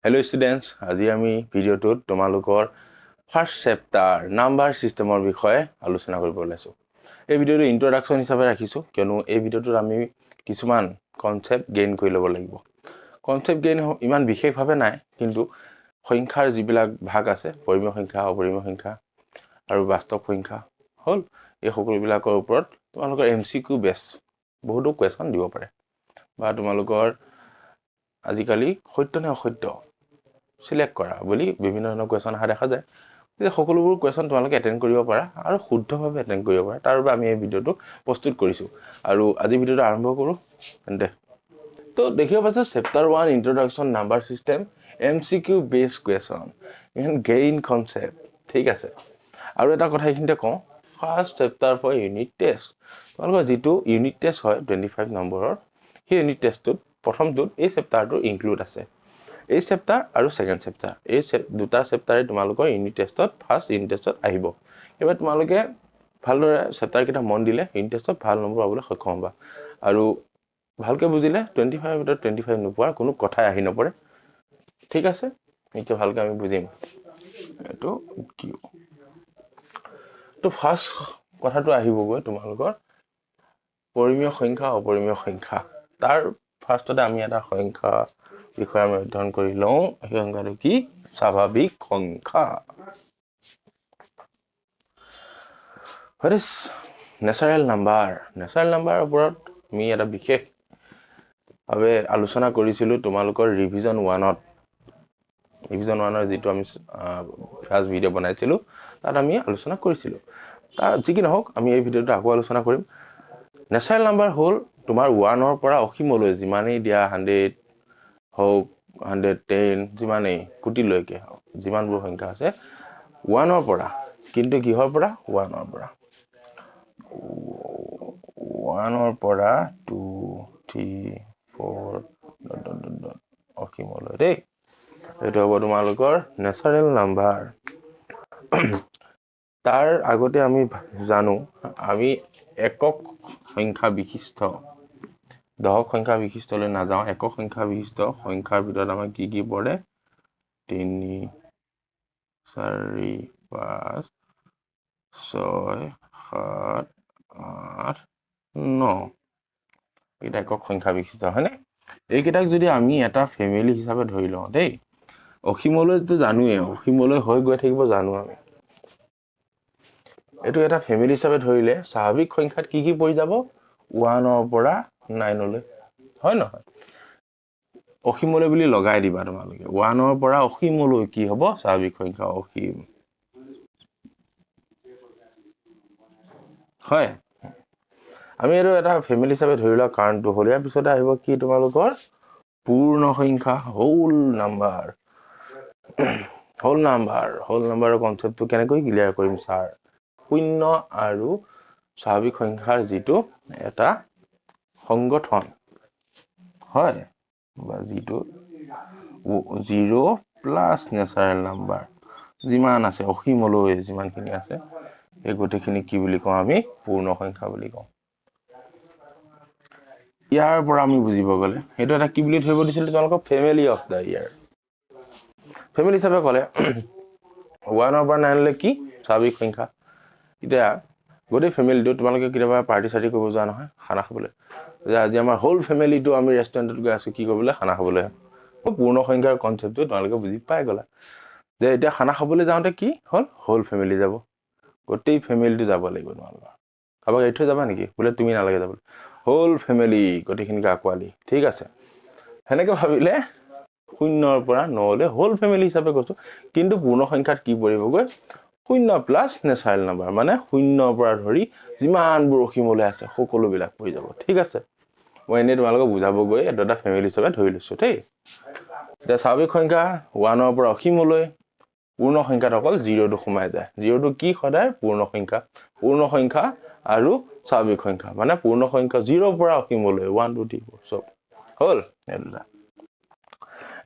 Hello students, আজি আমি ভিডিওটোত তোমালোকৰ ফাৰ্স্ট চেপ্টাৰ নাম্বাৰ সিস্টেমৰ বিষয়ে আলোচনা কৰিব লৈছো। এই ভিডিওটো ইন্ট্ৰোডাকশন হিচাপে ৰাখিছো কিয়নো এই ভিডিওটোত আমি কিছুমান কনসেপ্ট গেইন কৰি ল'ব লাগিব। কনসেপ্ট গেইন ইমান বিশেষভাৱে নাই, কিন্তু সংখ্যাৰ যিবিলাক ভাগ আছে, পৰিমেয় সংখ্যা, অপৰিমেয় সংখ্যা আৰু বাস্তৱ সংখ্যা হল, এই সকলোবিলাকৰ ওপৰত তোমালোকৰ MCQ বেছ বহুতো কোৱেশ্যন দিব পাৰে, বা তোমালোকৰ আজিকালি সত্য নে অসত্য সিলেক্ট কৰা বুলি বিভিন্ন ধৰণৰ কোৱেশ্যন আহা দেখা যায়। যে সকলোবোৰ কোৱেশ্যন তোমালোকে এটেন্ড কৰিব পাৰা আৰু শুদ্ধভাৱে এটেন্ড কৰিব পাৰা, তাৰ বাবে আমি এই ভিডিওটো প্ৰস্তুত কৰিছো। আৰু আজি ভিডিওটো আৰম্ভ কৰো তেন্তে। তো দেখিব পাইছে chapter 1 introduction number system MCQ base question in gain concept. ঠিক আছে, আৰু এটা কথা এইখিনিতে কওঁ, first chapter for unit test, তোমালোকৰ যিটো ইউনিট টেষ্ট হয় 25 নম্বৰৰ, সেই ইউনিট টেষ্টটোত প্ৰথমটোত এই চেপ্টাৰটো ইনক্লুড আছে। এই চেপ্টাৰ আৰু সেকেন্ড চেপ্টাৰ, এই দুটা চেপ্টাৰে তোমালোকৰ ইউনিট টেষ্টত ফাৰ্স্ট ইউনিট টেষ্টত আহিব। এবাৰ তোমালোকে ভালদৰে চেপ্টাৰ কেইটা মন দিলে ইউনিট টেষ্টত ভাল নম্বৰ পাবলৈ সক্ষম হ'বা। আৰু ভালকে বুজিলে 25 ভিতৰত 25 নোপোৱাৰ কোনো কথাই আহি নপৰে। ঠিক আছে, এতিয়া ভালকে আমি বুজিম এইটো কি। তো ফাৰ্স্ট কথাটো আহিবগৈ তোমালোকৰ পৰিমেয় সংখ্যা, অপৰিমেয় সংখ্যা। তাৰ ফাৰ্স্টতে আমি এটা সংখ্যা বিষয়ে আমি অধ্যয়ন কৰি লওঁ। সেই সংখ্যাটো কি? স্বাভাৱিক সংখ্যা। What is natural number? Natural number ওপৰত আমি এটা বিশেষ ভাৱে আলোচনা কৰিছিলো তোমালোকৰ ৰিভিজন 1ত। ৰিভিজন 1ৰ যিটো আমি ফাৰ্স্ট ভিডিও বনাইছিলো তাত আমি আলোচনা কৰিছিলো। তাৰ যি কি নহওক, আমি এই ভিডিওটো আকৌ আলোচনা কৰিম। নেচাৰেল নাম্বাৰ হ'ল তোমাৰ 1ৰ পৰা অসীমলৈ যিমানেই দিয়া, 100 হওক, 110, যিমানেই কোটিলৈকে যিমানবোৰ সংখ্যা আছে 1ৰ পৰা, কিন্তু কিহৰ পৰা? 1ৰ পৰা 2, 3, 4 অসীমলৈ দেই। এইটো হ'ব তোমালোকৰ নেচাৰেল নাম্বাৰ। তাৰ আগতে আমি জানো আমি একক সংখ্যা বিশিষ্ট, দশক সংখ্যা বিশিষ্টলৈ নাযাওঁ, একক সংখ্যা বিশিষ্ট সংখ্যাৰ ভিতৰত আমাৰ কি কি পৰে? 3, 4, 5, 6, 7, 8, 9 এটা একক সংখ্যা বিশিষ্ট, হয়নে? এইকেইটাক যদি আমি এটা ফেমিলি হিচাপে ধৰি লওঁ দেই, অসীমলৈতো জানোৱে, অসীমলৈ হৈ গৈ থাকিব জানো আমি। এইটো এটা ফেমিলি হিচাপে ধৰিলে স্বাভাৱিক সংখ্যাত কি কি পৰি যাব? 1ৰ পৰা 9লৈ, হয় নহয়? অসীমলৈ বুলি লগাই দিবা তোমালোকে। 1ৰ পৰা অসীমলৈ কি হ'ব? স্বাভাৱিক সংখ্যা অসীম, হয়। আমি এইটো এটা ফেমিলি হিচাপে ধৰি লোৱা কাৰণটো হ'ল, ইয়াৰ পিছতে আহিব কি তোমালোকৰ? পূৰ্ণ সংখ্যা, হোল নাম্বাৰ। হোল নাম্বাৰৰ কনসেপ্টটো কেনেকৈ ক্লিয়াৰ কৰিম ছাৰ? শূন্য আৰু স্বাভাৱিক সংখ্যাৰ যিটো এটা সংগঠন হয়, বা যিটো 0 প্লাছ নেচাৰেল নাম্বাৰ যিমান আছে অসীমলৈ, যিমানখিনি আছে এই গোটেইখিনি কি বুলি কওঁ? আমি পূৰ্ণ সংখ্যা বুলি কওঁ। ইয়াৰ পৰা আমি বুজিব গ'লে এইটো এটা কি বুলি ধৰিব দিছিল তোমালোকক? Family of the year. Family হিচাপে ক'লে 1ৰ পৰা 9লৈ কি? স্বাভাৱিক সংখ্যা। এতিয়া গোটেই ফেমিলিটো তোমালোকে কেতিয়াবা পাৰ্টি চাৰ্টি কৰিব যোৱা নহয় খানা খাবলৈ, যে আজি আমাৰ হোল ফেমিলিটো আমি ৰেষ্টুৰেণ্টত গৈ আছো কি কৰিবলৈ? খানা খাবলৈ। পূৰ্ণ সংখ্যাৰ কনসেপ্টটো তোমালোকে বুজি পাই গলা যে এতিয়া খানা খাবলৈ যাওঁতে কি হ'ল? হোল ফেমিলি যাব, গোটেই ফেমিলিটো যাব লাগিব। তোমালোকৰ কাৰোবাক এৰি থৈ যাবা নেকি? বোলে তুমি নালাগে যাবলৈ, হোল ফেমিলি গোটেইখিনিকে আঁকোৱালি। ঠিক আছে, সেনেকে ভাবিলে 0ৰ পৰা 9লৈ হোল ফেমিলি হিচাপে কৈছো, কিন্তু পূৰ্ণ সংখ্যাত কি পৰিবগৈ? 0 প্লাছ নেচাৰেল নাম্বাৰ, মানে 0ৰ পৰা ধৰি যিমানবোৰ অসীমলৈ আছে সকলোবিলাক পৰি যাব। ঠিক আছে, মই এনেই তোমালোকক বুজাবগৈ এইটো এটা ফেমিলি হিচাপে ধৰি লৈছো দেই। এতিয়া স্বাভাৱিক সংখ্যা 1ৰ পৰা অসীমলৈ, পূৰ্ণ সংখ্যাত অকল 0টো সোমাই যায়। 0টো কি? সদায় পূৰ্ণ সংখ্যা। পূৰ্ণ সংখ্যা আৰু স্বাভাৱিক সংখ্যা, মানে পূৰ্ণ সংখ্যা 0ৰ পৰা অসীমলৈ 1, 2, 3, 4 চব হ'ল।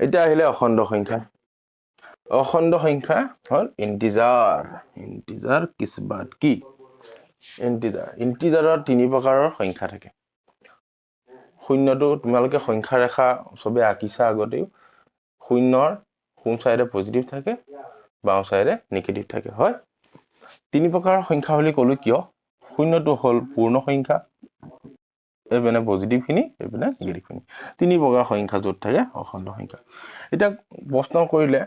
এতিয়া আহিলে অখণ্ড সংখ্যা। অখণ্ড সংখ্যা হ'ল ইন্টিজাৰ কিসবাত কি? ইন্টিজাৰত 3 প্ৰকাৰৰ সংখ্যা থাকে। শূন্যটো তোমালোকে সংখ্যা ৰেখা চবে আঁকিছা আগতেও, 0ৰ সোঁ চাইডে পজিটিভ থাকে বাওঁ চাইডে নেগেটিভ থাকে হয় তিনি প্ৰকাৰৰ সংখ্যা বুলি ক'লো কিয় শূন্যটো হ'ল পূৰ্ণ সংখ্যা এইপিনে পজিটিভ খিনি এইপিনে নেগেটিভ খিনি তিনি প্ৰকাৰৰ সংখ্যা য'ত থাকে অখণ্ড সংখ্যা এতিয়া প্ৰশ্ন কৰিলে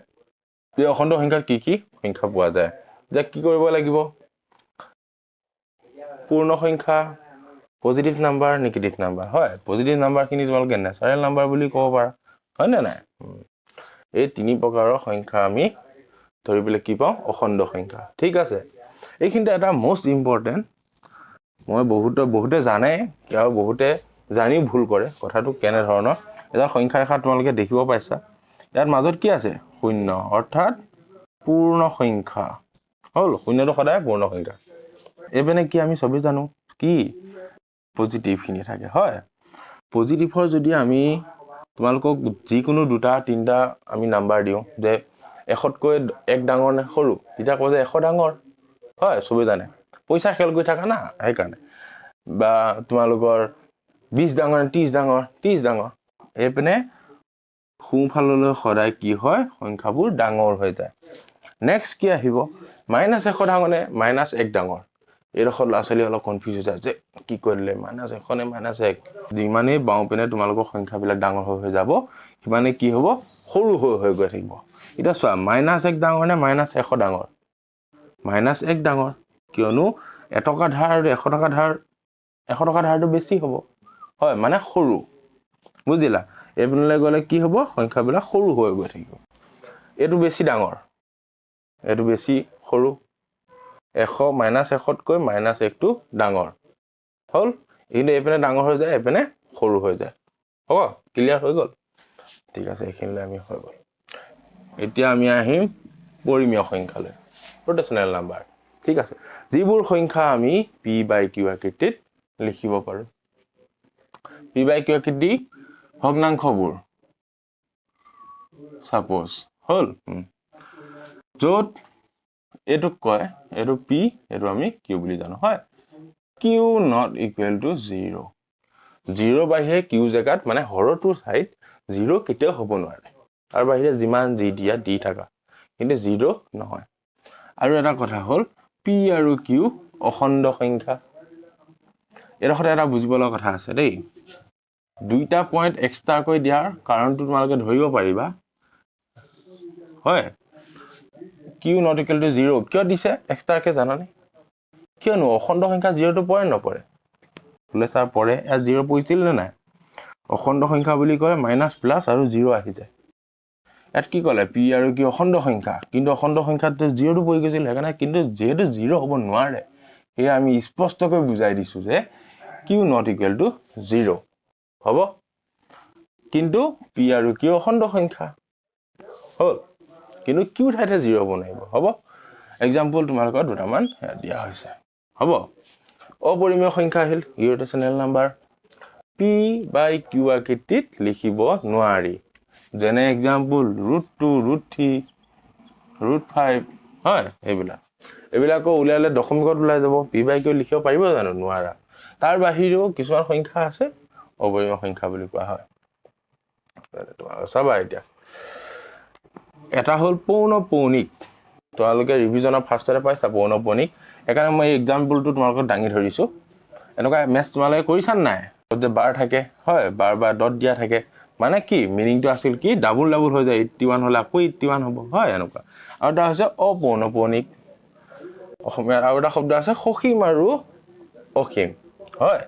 এই অখণ্ড সংখ্যাৰ কি কি সংখ্যা পোৱা যায় যে কি কৰিব লাগিব পূৰ্ণ সংখ্যা পজিটিভ নাম্বাৰ নেগেটিভ নাম্বাৰ হয় পজিটিভ নাম্বাৰ খিনি তোমালোকে নেচাৰেল নাম্বাৰ বুলি ক'ব পাৰা হয় নে নাই এই তিনি প্ৰকাৰৰ সংখ্যা আমি ধৰিবলৈ কি পাওঁ অখণ্ড সংখ্যা ঠিক আছে এইখিনিতে এটা মোষ্ট ইম্পৰ্টেণ্ট মই বহুতে জানে আৰু বহুতে জানি ভুল কৰে কথাটো কেনে ধৰণৰ এটা সংখ্যা ৰেখা তোমালোকে দেখিব পাইছা ইয়াৰ মাজত কি আছে শূন্য অৰ্থাৎ পূৰ্ণ সংখ্যা হল শূন্যটো সদায় পূৰ্ণ সংখ্যা এইপিনে কি আমি সবেই জানো কি পজিটিভ খিনি থাকে হয় পজিটিভৰ যদি আমি তোমালোকক যিকোনো দুটা তিনটা আমি নাম্বাৰ দিওঁ যে এশতকৈ এক ডাঙৰ নে সৰু তেতিয়া কয় যে এশ ডাঙৰ হয় সবেই জানে পইচা খেল কৰি থাকা না সেইকাৰণে বা তোমালোকৰ 20 ডাঙৰ 30 ডাঙৰ 30 ডাঙৰ এইপিনে সোঁফাললৈ সদায় কি হয় সংখ্যাবোৰ ডাঙৰ হৈ যায় নেক্সট কি আহিব মাইনাছ 100 ডাঙৰ নে মাইনাছ 1 ডাঙৰ এইডোখৰ ল'ৰা ছোৱালী অলপ কনফিউজ হৈ যায় যে কি কৰিলে মাইনাছ 100 নে মাইনাছ 1 যিমানেই বাওঁ পিনে তোমালোকৰ সংখ্যাবিলাক ডাঙৰ হৈ যাব সিমানে কি হ'ব সৰু হৈ গৈ থাকিব এটা চোৱা মাইনাছ 1 ডাঙৰ নে মাইনাছ 100 ডাঙৰ মাইনাছ 1 ডাঙৰ কিয়নো এটকা ধাৰ আৰু 100 টকা ধাৰ 100 টকা ধাৰটো বেছি হ'ব হয় মানে সৰু বুজিলা এইপিনলৈ গ'লে কি হ'ব সংখ্যাবিলাক সৰু হৈ গৈ থাকিব এইটো বেছি ডাঙৰ এইটো বেছি সৰু 100 মাইনাছ 100তকৈ মাইনাছ 1টো ডাঙৰ হল কিন্তু এইপিনে ডাঙৰ হৈ যায় এইপিনে সৰু হৈ যায় হ'ব ক্লিয়াৰ হৈ গ'ল ঠিক আছে এইখিনিলৈ আমি হৈ গ'ল এতিয়া আমি আহিম পৰিমেয় সংখ্যালৈ ৰোটেশনেল নাম্বাৰ ঠিক আছে যিবোৰ সংখ্যা আমি p/q আকৃতিত লিখিব পাৰো p/q আকৃতি ভগ্নাংশবোৰ সাপোজ হল য'ত এইটোক কয় এইটো p এইটো আমি q বুলি জানো হয় q not equal to 0 0 বাহিৰে q জেগাত মানে হৰটোৰ সাইড 0 কেতিয়াও হ'ব নোৱাৰে তাৰ বাহিৰে যিমান যি দিয়া দি থাকা কিন্তু 0 নহয় আৰু এটা কথা হ'ল p আৰু q অখণ্ড সংখ্যা এৰখতে এটা বুজিব লগা কথা আছে দেই দুইটা পইণ্ট এক্সট্ৰা কৰি দিয়াৰ কাৰণটো তোমালোকে ধৰিব পাৰিবা হয় q not equal to 0 কিয় দিছে এক্সট্ৰাকে জানানে কিয়নো অখণ্ড সংখ্যা 0 টো পৰে নপৰে বোলে স্যাৰ পৰে এ 0 পৰিছিল নে নাই অখণ্ড সংখ্যা বুলি কয় মাইনাছ প্লাছ আৰু 0 আহি যায় ইয়াত কি ক'লে p আৰু q অখণ্ড সংখ্যা কিন্তু অখণ্ড সংখ্যাত 0 টো পৰি গৈছিল সেইকাৰণে কিন্তু যেহেতু 0 হ'ব নোৱাৰে এই আমি স্পষ্টকৈ বুজাই দিছো যে q not equal to 0 হ'ব কিন্তু p আৰু q অখণ্ড সংখ্যা হল কিন্তু q ঠাইতে 0 হ'ব নোৱাৰিব হ'ব এক্সাম্পল তোমালোকৰ দুটামান দিয়া হৈছে হ'ব অপৰিমেয় সংখ্যা আহিল ইৰটেশনেল নাম্বাৰ p/q আকৃতিত লিখিব নোৱাৰি যেনে এক্সাম্পল √2 √3 √5 হয় এইবিলাকো উলিয়ালে দশমিকত ওলাই যাব p/q লিখিব পাৰিব জানো নোৱাৰা তাৰ বাহিৰেও কিছুমান সংখ্যা আছে অপৰিমেয় সংখ্যা বুলি কোৱা হয় তোমালোকে চাবা এতিয়া এটা হ'ল পৌনঃপুনিক তোমালোকে ৰিভিজনৰ ফাৰ্ষ্টতে পাইছা পৌনঃপুনিক সেইকাৰণে মই এক্সাম্পলটো তোমালোকক দাঙি ধৰিছো এনেকুৱা মেথছ তোমালোকে কৰিছা নাই যে বাৰ থাকে হয় বাৰ বা ডট দিয়া থাকে মানে কি মিনিংটো আছিল কি ডাবল হৈ যায় 81 হলে আকৌ 81 হ'ব হয় এনেকুৱা আৰু এটা হৈছে অপৌনঃপুনিক অসমীয়াত আৰু এটা শব্দ আছে সসীম আৰু অসীম হয়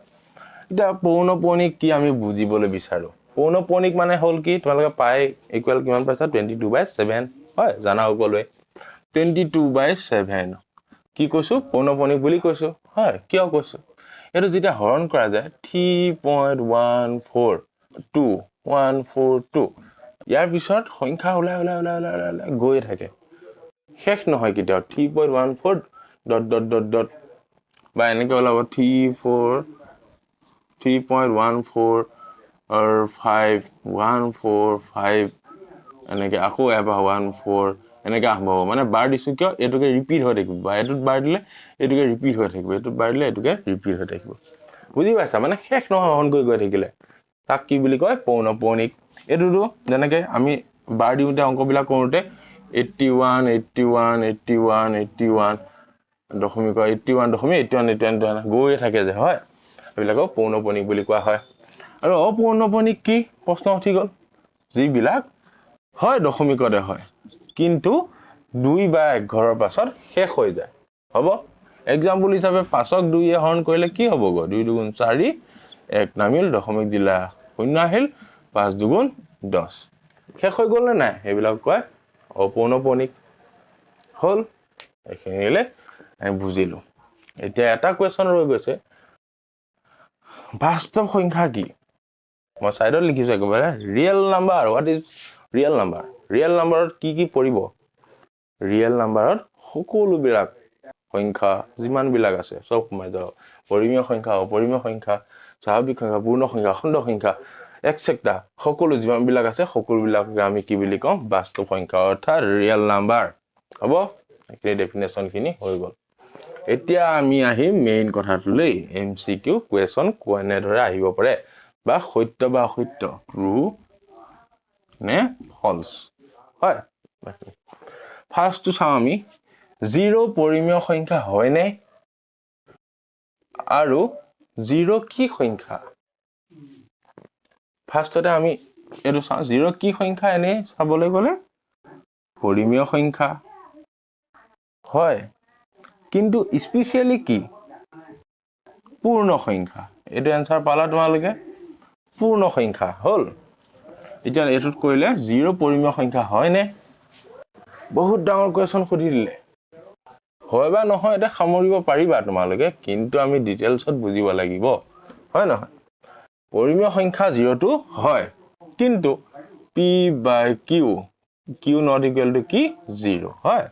এতিয়া পৌনঃপুনিক কি আমি বুজিবলৈ বিচাৰো পৌনঃপুনিক মানে হ'ল কি তোমালোকে পাই ইকুৱেল কিমান পাইছা 22/7 হয় জানা সকলোৱে 22/7 কি কৈছো পৌনঃপুনিক বুলি কৈছো হয় কিয় কৈছো এটো যেতিয়া হৰণ কৰা যায় 3.142 ইয়াৰ পিছত সংখ্যা ওলাই গৈ থাকে শেষ নহয় কেতিয়াও 3.14 ডট বা এনেকৈ ওলাব 3.14 or 5.145 এনেকৈ আকৌ এবাৰ 14 এনেকৈ আৰম্ভ হ'ব মানে বাৰ দিছো কিয় এটোকে ৰিপিট হৈ থাকিব বা এটোত বাৰ দিলে এটোকে ৰিপিট হৈ থাকিব এটোত বাৰ দিলে এটোকে ৰিপিট হৈ থাকিব বুজি পাইছা মানে শেষ নহয় হৰণ গৈ থাকিলে তাক কি বুলি কয় পৌনঃপুনিক এটোটো যেনেকৈ আমি বাৰ দিওঁতে অংকবিলাক কৰোঁতে 81 81 81 81 দশমিকৰ 81.81 গৈয়ে থাকে যে হয় এইবিলাকক পৌনঃপুনিক বুলি কোৱা হয় আৰু অপৌনঃপুনিক কি প্ৰশ্ন উঠি গ'ল যিবিলাক হয় দশমিকতে হয় কিন্তু 2 বা 1 ঘৰৰ পাছত শেষ হৈ যায় হ'ব এক্সাম্পল হিচাপে 5ক 2 এ হৰণ কৰিলে কি হ'ব গো 2 দুগুণ 4 1 নামিল দশমিক দিলা 0 আহিল 5 দুগুণ 10 শেষ হৈ গ'ল নে নাই এইবিলাক কয় অপৌনঃপুনিক হল এখিনিলে আমি বুজিলো এতিয়া এটা কোৱেশ্চন ৰৈ গৈছে বাস্তৱ সংখ্যা কি মই সাইডত লিখিছো একেবাৰে real number what is real নাম্বাৰত কি পৰিব ৰিয়েল নাম্বাৰত সকলো বিলাক সংখ্যা যিমান বিলাক আছে সব সোমাই যাব পৰিমেয় সংখ্যা অপৰিমেয় সংখ্যা স্বাভাৱিক সংখ্যা পূৰ্ণ সংখ্যা অখণ্ড সংখ্যা এটসেট্ৰা সকলো যিমান বিলাক আছে সকলো বিলাককে আমি কি বুলি কম বাস্তৱ সংখ্যা অৰ্থাৎ ৰিয়েল নাম্বাৰ হ'ব এই ডেফিনেশন খিনি হৈ গ'ল এতিয়া আমি আহিম মেইন কথাটোলৈ এমসিকিউ কোৱেশ্চন কোনে ধৰে আহিব পাৰে বা সত্য বা অসত্য ট্ৰু নে ফলস হয় ফাৰ্স্ট টু চাও আমি 0 পৰিমেয় সংখ্যা হয় নে আৰু 0 কি সংখ্যা ফাৰ্স্টতে আমি এটো চাও 0 কি সংখ্যা এনে চাবলৈ গলে পৰিমেয় সংখ্যা হয় কিন্তু স্পেশালি কি পূৰ্ণ সংখ্যা এটো आंसर পালা তোমালোকে পূৰ্ণ সংখ্যা হল এতিয়া এটোত কইলে 0 পৰিমেয় সংখ্যা হয় নে বহুত ডাঙৰ কোৱেশ্চন খুদি দিলে হয় বা নহয় এটা সামৰিব পাৰিবা তোমালোকে কিন্তু আমি ডিটেইলছত বুজিব লাগিব হয় নহয় পৰিমেয় সংখ্যা 0 টো হয় কিন্তু p by q not equal to কি 0 হয়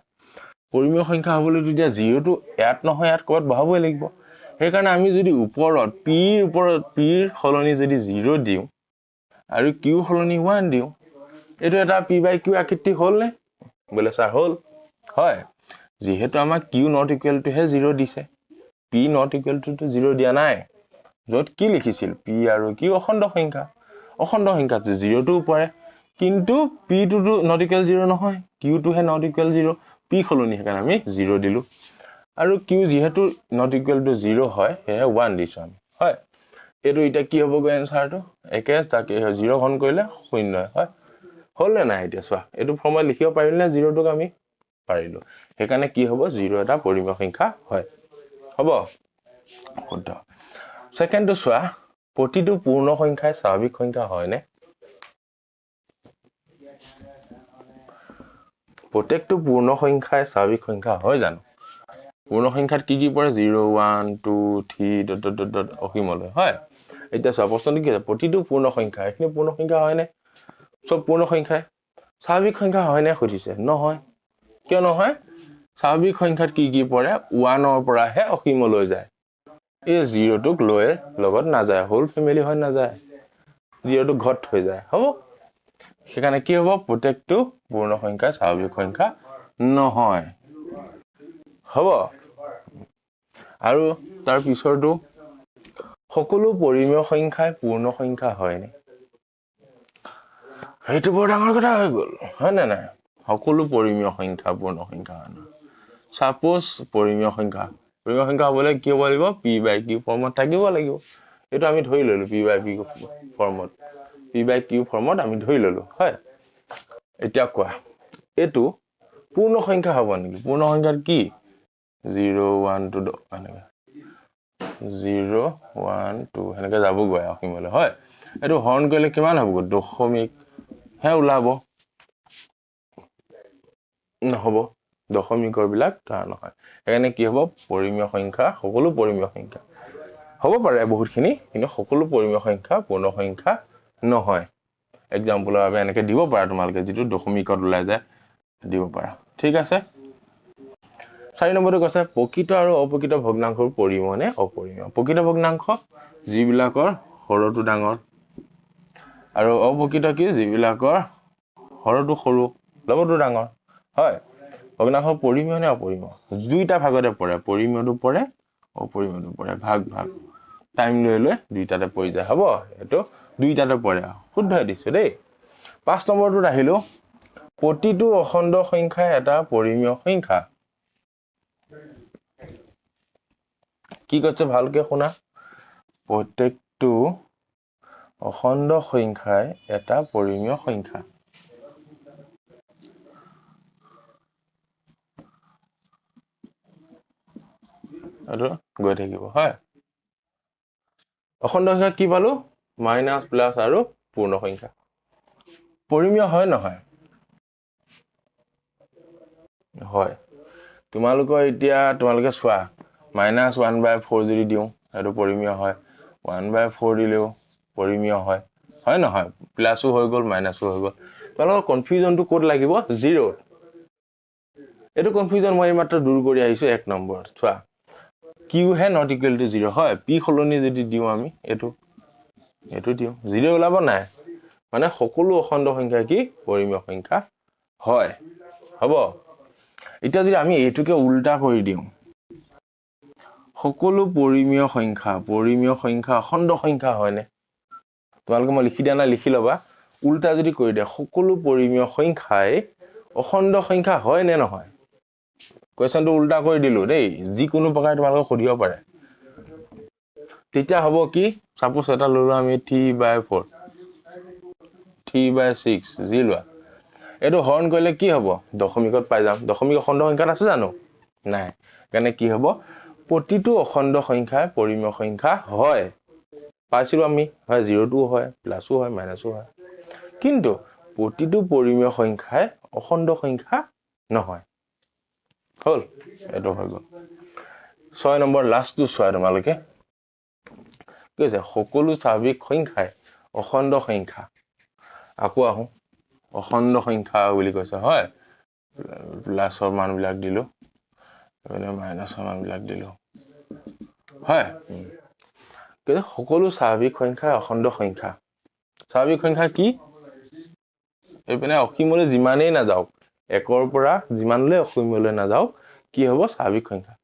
পৰিমেয় সংখ্যা হবলৈ তেতিয়া 0 টো ইয়াত নহয় ইয়াত ক'ত বহাবই লাগিব সেই কাৰণে আমি যদি ওপৰত p ৰ হলনি যদি 0 দিও আৰু q হলনি 1 দিও এটো এটা p by q আকৃতি হল নে বলে স্যাৰ হল হয় যেহেতু আমাক q not equal to হে 0 দিছে p not equal to 0 দিয়া নাই যত কি লিখিছিল p আৰু q অখণ্ড সংখ্যাটো 0 টো পৰে কিন্তু p টো not equal 0 নহয় q টো হে not equal 0 p হলনি হেকাৰণে আমি 0 দিলো আৰু q যেহেতু not equal to 0 হয় হে 1 দিছো আমি হয় এটো এটা কি হ'ব গো आंसरটো একে তাকে 0 ঘন কৰিলে 0 হয় হল নে নাই এতিয়া চোৱা এটো ফৰ্মুলা লিখিব পাৰিল নে 0 টোক আমি পাৰিলো হেকাৰণে কি হ'ব 0 এটা পৰিমেয় সংখ্যা হয় হ'ব শুদ্ধ সেকেন্ড টু চোৱা প্ৰতিটো পূৰ্ণ সংখ্যাই স্বাভাৱিক সংখ্যা হয় নে প্ৰত্যেকটো পূৰ্ণ সংখ্যাই স্বাভাৱিক সংখ্যা হয় জানো পূৰ্ণ সংখ্যাত কি পৰে 0 1 2 3 অসীমলৈ হয় এতিয়া চোৱা প্ৰশ্নটো কি আছে প্ৰতিটো পূৰ্ণ সংখ্যা এখিনি পূৰ্ণ সংখ্যা হয় নে সব পূৰ্ণ সংখ্যাই স্বাভাৱিক সংখ্যা হয় নে খুজিছে নহয় কিয় নহয় স্বাভাৱিক সংখ্যাত কি পৰে 1 ৰ পৰা হে অসীমলৈ যায় এই 0 টোক লৈ লগত না যায় হোল ফ্যামিলি হয় না যায় 0 টো ঘট হৈ যায় হ'ব সেখানে কি হ'ব প্ৰত্যেকটো পূৰ্ণ সংখ্যা স্বাভাৱিক সংখ্যা নহয় হ'ব আৰু তাৰ পিছৰটো সকলো পৰিমেয় সংখ্যাই পূৰ্ণ সংখ্যা হয় নে হেতু বৰ ডাঙৰ কথা হৈ গ'ল হয় না নাই সকলো পৰিমেয় সংখ্যা পূৰ্ণ সংখ্যা হয় সাপোজ পৰিমেয় সংখ্যা হ'বলে কি হ'ব লাগিব p by q ফৰ্মত থাকিব লাগিব এটো আমি ধৰি ললো p by q ফৰ্মত আমি ধৰি ললো হয় এতিয়া কোৱা এটো পূৰ্ণ সংখ্যা হ'ব নেকি পূৰ্ণ সংখ্যাৰ কি 0 1 2 এনেকা 0 1 2 এনেকা যাব গৈ অসীমলৈ হয় এটো হৰণ কৰিলে কিমান হ'ব দশমিক হে ওলাব নহব দশমিকৰ বিলাক তাৰ নহয় এখানে কি হ'ব পৰিমেয় সংখ্যা সকলো পৰিমেয় সংখ্যা হ'ব পাৰে বহুতখিনি কিন্তু সকলো পৰিমেয় সংখ্যা পূৰ্ণ সংখ্যা নহয় এক্সাম্পলৰ বাবে এনেকে দিব পাৰা তোমালোকে যেটো দশমিকত ওলাই যায় দিব পাৰা ঠিক আছে 4 নম্বৰটো কৈছে প্ৰকৃত আৰু অপ্ৰকৃত ভগ্নাংশৰ পৰিমেয় নে অপৰিমেয় প্ৰকৃত ভগ্নাংশ যিবিলাকৰ হৰটো ডাঙৰ আৰু অপ্ৰকৃত কি যিবিলাকৰ হৰটো সৰু লগতো ডাঙৰ হয় ভগ্নাংশৰ পৰিমেয় নে অপৰিমেয় দুইটা ভাগতে পৰে পৰিমেয়টো পৰে অপৰিমেয়টো পৰে ভাগ টাইম লৈ দুইটাতে পৰি যায় হ'ব এটো দুইটাতে পৰে শুদ্ধ দিছো দেই 5 নম্বৰটোত আহিলো প্ৰতিটো অখণ্ড সংখ্যা এটা পৰিমেয় সংখ্যা কি কৈছে ভালকে শুনা প্ৰত্যেকটো অখণ্ড সংখ্যাই এটা পৰিমেয় সংখ্যা আৰু গৈ থাকিব হয় অখণ্ড সংখ্যা কি পালো মাইনাস প্লাস আৰু পূৰ্ণ সংখ্যা পৰিমেয় হয় নহয় হয় তোমালোকৰ এতিয়া তোমালোকে চোৱা -1/4 যদি দিও এটো পৰিমেয় হয় 1/4 দিলেও পৰিমেয় হয় হয় নহয় প্লাসও হৈ গল মাইনাসও হৈ গল তোমালোকৰ কনফিউজনটো ক'ত লাগিব 0 এটো কনফিউজন মই মাত্ৰ দূৰ কৰি আহিছো 1 নম্বৰ চোৱা q হে not equal to 0 হয় p খলনি যদি দিও আমি এটো দিও 0 ওলাব নাই মানে সকলো অখণ্ড সংখ্যা কি পৰিমেয় সংখ্যা হয় হ'ব এতিয়া যদি আমি এটোকে উল্টা কৰি দিও সকলো পৰিমেয় সংখ্যা অখণ্ড সংখ্যা হয়নে তোমালোকে মই লিখি দিয়া না লিখি লবা উল্টা যদি কৰি দিয়া সকলো পৰিমেয় সংখ্যাই অখণ্ড সংখ্যা হয় নে নহয় কোৱেশ্চনটো উল্টা কৰি দিলো দেই যি কোনো প্ৰকাৰে তোমালোকে খুদিব পাৰে তেতিয়া হ'ব কি সাপোজ এটা ললো আমি 3/4 3/6 জি লোৱা এটো হৰণ কৰিলে কি হ'ব দশমিকত পাই যাম দশমিক অখণ্ড সংখ্যাত আছে জানো নাই কাৰণে কি হ'ব প্ৰতিটো অখণ্ড সংখ্যাই পৰিমেয় সংখ্যা হয় পাইছিলো আমি হয় 0টো হয় প্লাসও হয় মাইনাসও হয় কিন্তু প্ৰতিটো পৰিমেয় সংখ্যাই অখণ্ড সংখ্যা নহয় হল এটো হৈ গল 6 নম্বৰ লাষ্টটো চোৱা তোমালোকে কৈছে সকলো স্বাভাৱিক সংখ্যাই অখণ্ড সংখ্যা আকৌ আহো অখণ্ড সংখ্যা বুলি কৈছে হয় প্লাসৰ মান বিলাক দিলো মানে মাইনাসৰ মান বিলাক দিলো হয় কিন্তু সকলো স্বাভাৱিক সংখ্যা অখণ্ড সংখ্যা স্বাভাৱিক সংখ্যা কি এপিনে অসীমলৈ যিমানেই না যাওক একৰ পৰা যিমানলৈ অসীমলৈ না যাওক কি হ'ব স্বাভাৱিক সংখ্যা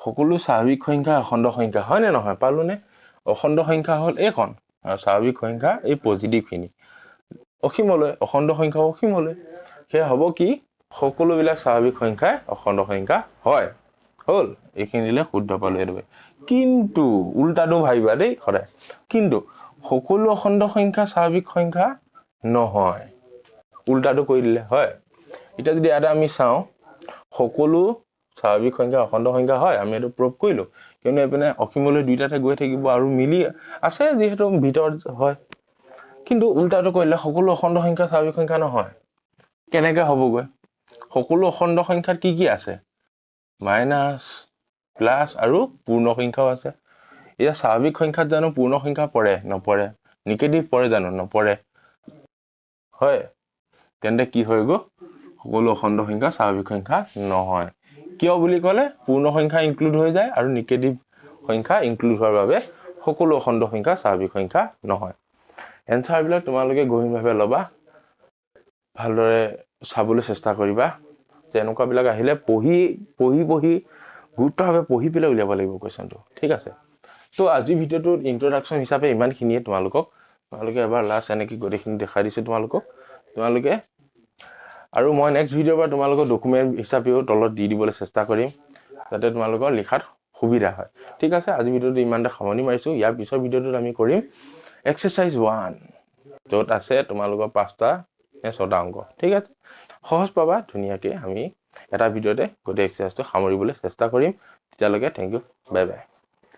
সকলো স্বাভাৱিক সংখ্যা অখণ্ড সংখ্যা হয় নে নহয় পালোনে অখণ্ড সংখ্যা হল এইখন আৰু স্বাভাৱিক সংখ্যা এই পজিটিভ খিনি অসীমলৈ অখণ্ড সংখ্যা অসীমলৈ হে হ'ব কি সকলো বিলাক স্বাভাৱিক সংখ্যাই অখণ্ড সংখ্যা হয় হল এইখিনিলে শুদ্ধ পালো এটো কিন্তু উল্টাটো ভাবিবা দেই খৰে কিন্তু সকলো অখণ্ড সংখ্যা স্বাভাৱিক সংখ্যা নহয় উল্টাটো কৰি দিলে হয় এটা যদি এটা আমি চাও সকলো স্বাভাৱিক সংখ্যা অখণ্ড সংখ্যা হয় আমি এটো প্ৰুভ কৰিলো কিয়নো এপিনে অসীমলৈ দুইটাতে গৈ থাকিব আৰু মিলি আছে যেহেতু ভিতৰত হয় কিন্তু উল্টাটো কৰিলে সকলো অখণ্ড সংখ্যা স্বাভাৱিক সংখ্যা নহয় কেনেকৈ হ'বগৈ সকলো অখণ্ড সংখ্যাত কি কি আছে মাইনাস প্লাস আৰু পূৰ্ণ সংখ্যাও আছে এটা স্বাভাৱিক সংখ্যাত জানো পূৰ্ণ সংখ্যা পৰে নপৰে নিগেটিভ পৰে জানো নপৰে হয় তেন্তে কি হৈ গো সকলো অখণ্ড সংখ্যা স্বাভাৱিক সংখ্যা নহয় কিয় বুলি ক'লে পূৰ্ণ সংখ্যা ইনক্লুড হৈ যায় আৰু নিগেটিভ সংখ্যা ইনক্লুড হোৱাৰ বাবে সকলো অখণ্ড সংখ্যা স্বাভাৱিক সংখ্যা নহয় এনসাৰ বিলাক তোমালোকে গহীনভাৱে লবা ভালদৰে চাবলৈ চেষ্টা কৰিবা যে এনেকুৱা বিলাক আহিলে পঢ়ি গুৰুত্বভাৱে পঢ়ি পেলাই উলিয়াব লাগিব কোৱেশ্চনটো ঠিক আছে তো আজি ভিডিওটো ইন্ট্ৰোডাকশন হিচাপে ইমানখিনিয়ে তোমালোকে এবাৰ লাষ্ট এনেকৈ গোটেইখিনি দেখাই দিছো তোমালোকে আৰু মই নেক্সট ভিডিওৰ পৰা তোমালোকৰ ডকুমেন্ট হিচাপেও তলত দি দিবলৈ চেষ্টা কৰিম যাতে তোমালোকৰ লিখাত সুবিধা হয় ঠিক আছে আজি ভিডিওটো ইমানটা সামৰণি মাৰিছো ইয়াৰ পিছৰ ভিডিওটোত আমি কৰিম এক্সাৰসাইজ 1 য'ত আছে তোমালোকৰ 5টা নে 6টা অংক ঠিক আছে সহজ পাবা ধুনীয়াকৈ আমি এটা ভিডিওতে গোটেই এক্সাৰসাইজটো সামৰিবলৈ চেষ্টা কৰিম তেতিয়ালৈকে থ্যাংক ইউ বাই বাই